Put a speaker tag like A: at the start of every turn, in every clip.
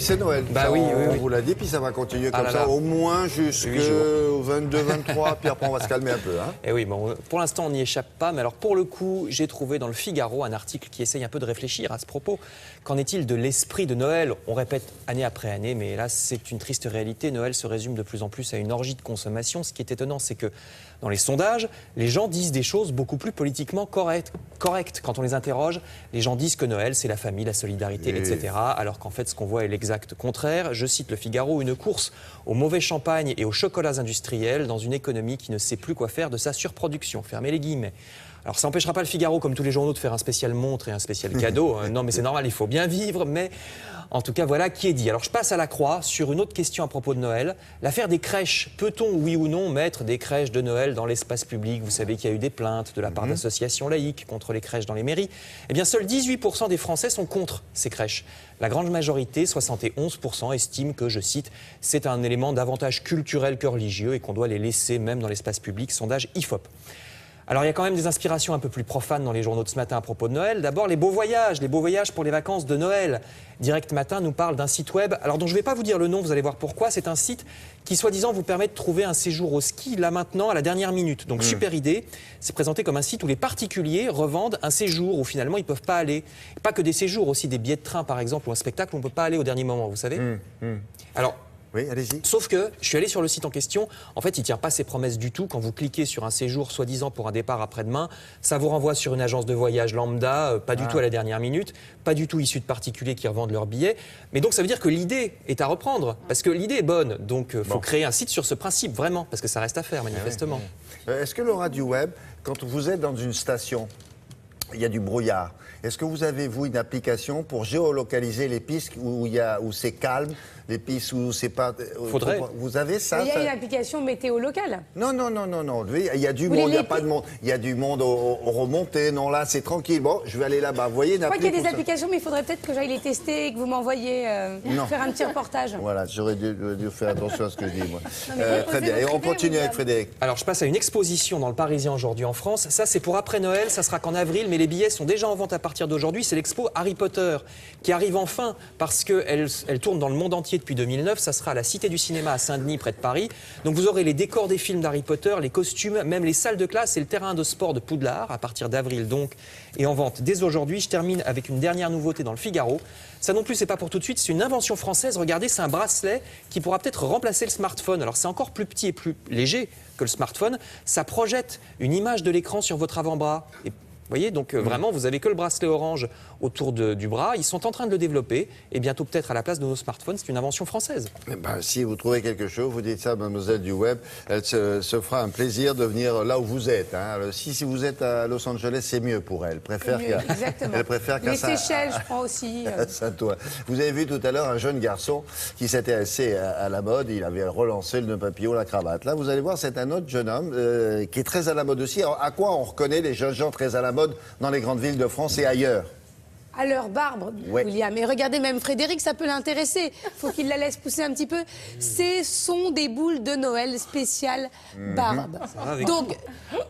A: c'est Noël.
B: Bah
A: ça,
B: oui,
A: on
B: oui.
A: vous l'a dit, puis ça va continuer comme
B: là
A: ça,
B: là.
A: au moins jusqu'au 22, 23, puis après on va se calmer un peu. Hein.
B: Et oui, bon, pour l'instant, on n'y échappe pas. Mais alors, pour le coup, j'ai trouvé dans le Figaro un article qui essaye un peu de réfléchir à ce propos. Qu'en est-il de l'esprit de Noël? On répète année après année, mais là, c'est une triste réalité. Noël se résume de plus en plus à une orgie de consommation. Ce qui est étonnant, c'est que dans les sondages, les gens disent des choses beaucoup plus politiquement correctes. Quand on les interroge, les gens disent que Noël, c'est la famille, la solidarité, etc. Alors qu'en fait, ce qu'on voit est l'exact contraire. Je cite le Figaro, une course au mauvais champagne et aux chocolats industriels dans une économie qui ne sait plus quoi faire de sa surproduction. Fermez les guillemets. Alors ça n'empêchera pas le Figaro, comme tous les journaux, de faire un spécial montre et un spécial cadeau. Non, mais c'est normal, il faut bien vivre, mais en tout cas, voilà qui est dit. Alors je passe à la croix sur une autre question à propos de Noël. L'affaire des crèches. Peut-on, oui ou non, mettre des crèches de Noël dans l'espace public? Vous savez qu'il y a eu des plaintes de la part d'associations laïques contre les crèches dans les mairies. Eh bien, seuls 18% des Français sont contre ces crèches. La grande majorité, 71%, estiment que, je cite, c'est un élément davantage culturel que religieux et qu'on doit les laisser même dans l'espace public. Sondage IFOP. Alors il y a quand même des inspirations un peu plus profanes dans les journaux de ce matin à propos de Noël. D'abord les beaux voyages pour les vacances de Noël. Direct Matin nous parle d'un site web, alors dont je ne vais pas vous dire le nom, vous allez voir pourquoi. C'est un site qui soi-disant vous permet de trouver un séjour au ski là maintenant à la dernière minute. Donc super idée, c'est présenté comme un site où les particuliers revendent un séjour où finalement ils ne peuvent pas aller. Pas que des séjours, aussi des billets de train par exemple ou un spectacle où on ne peut pas aller au dernier moment, vous savez. Alors,
A: Oui, allez-y.
B: sauf que je suis allé sur le site en question. En fait, il ne tient pas ses promesses du tout. Quand vous cliquez sur un séjour soi-disant pour un départ après-demain, ça vous renvoie sur une agence de voyage lambda, pas du tout à la dernière minute, pas du tout issu de particuliers qui revendent leurs billets. Mais donc ça veut dire que l'idée est à reprendre, parce que l'idée est bonne. Donc il faut créer un site sur ce principe, vraiment, parce que ça reste à faire, manifestement.
A: Est-ce que Laura du web, quand vous êtes dans une station, il y a du brouillard. Est-ce que vous avez, vous, une application pour géolocaliser les pistes où c'est calme, les pistes où c'est pas...
B: Faudrait.
A: Vous avez ça?
C: Il y a une application météo locale.
A: Non. Il y a du monde, il n'y a pas de monde. Il y a du monde aux remontées. Non, là, c'est tranquille. Bon, je vais aller là-bas. Vous voyez une
C: Je crois
A: appli
C: qu'il y a des
A: pour ça.
C: applications, mais il faudrait peut-être que j'aille les tester et que vous m'envoyiez faire un petit reportage.
A: Voilà, j'aurais dû faire attention à ce que je dis, moi.
C: mais
A: Très bien. Et on
C: privé,
A: continue
C: vous
A: avec Frédéric.
B: Alors je passe à une exposition dans le Parisien aujourd'hui en France. Ça c'est pour après Noël, ça sera qu'en avril, mais les billets sont déjà en vente à partir d'aujourd'hui. C'est l'expo Harry Potter qui arrive enfin parce qu'elle tourne dans le monde entier depuis 2009. Ça sera à la Cité du Cinéma à Saint-Denis, près de Paris. Donc vous aurez les décors des films d'Harry Potter, les costumes, même les salles de classe et le terrain de sport de Poudlard à partir d'avril donc et en vente dès aujourd'hui. Je termine avec une dernière nouveauté dans le Figaro. Ça non plus c'est pas pour tout de suite, c'est une invention française. Regardez, c'est un bracelet qui pourra peut-être remplacer le smartphone. Alors c'est encore plus petit et plus léger que le smartphone. Ça projette une image de l'écran sur votre avant-bras. Et vous voyez, donc vraiment, vous avez que le bracelet orange autour du bras. Ils sont en train de le développer et bientôt peut-être à la place de nos smartphones. C'est une invention française.
A: Eh ben, si vous trouvez quelque chose, vous dites ça à mademoiselle du web, elle se fera un plaisir de venir là où vous êtes. Hein. Si vous êtes à Los Angeles, c'est mieux pour elle.
C: Exactement.
A: Elle préfère qu'à
C: Les
A: ça.
C: Seychelles, je prends aussi.
A: Toi. Vous avez vu tout à l'heure un jeune garçon qui s'intéressait à la mode. Il avait relancé le nœud papillon, la cravate. Là, vous allez voir, c'est un autre jeune homme qui est très à la mode aussi. Alors, à quoi on reconnaît les jeunes gens très à la mode dans les grandes villes de France et ailleurs?
C: À leur barbe,
A: Ouais.
C: William. Et regardez, même Frédéric, ça peut l'intéresser. Faut qu'il la laisse pousser un petit peu. Ce sont des boules de Noël spéciales barbe. Donc,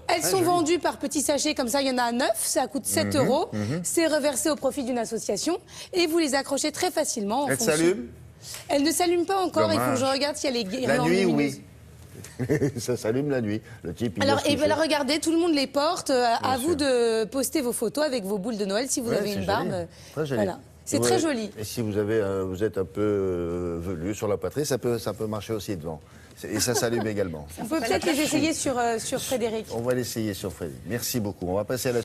C: elles sont vendues par petits sachets comme ça. Il y en a 9, ça coûte 7 euros. C'est reversé au profit d'une association. Et vous les accrochez très facilement.
A: Elle s'allume?
C: Elles ne s'allument pas encore. Il faut que je
A: Dommage.
C: regarde s'il y a les
A: La
C: guirlandes
A: nuit,
C: lumineuses.
A: oui. Ça s'allume la nuit. Le type, il
C: Alors,
A: laisse toucher.
C: regardez, tout le monde les porte. À vous
A: sûr.
C: de poster vos photos avec vos boules de Noël si vous
A: Ouais,
C: avez
A: c'est
C: une
A: joli.
C: barbe.
A: Très joli.
C: Voilà. C'est
A: Ouais.
C: très joli.
A: Et si vous êtes un peu velu sur la poitrine, ça peut marcher aussi devant. Et ça s'allume également.
C: On peut peut-être les essayer sur Frédéric.
A: On va l'essayer sur Frédéric. Merci beaucoup. On va passer à la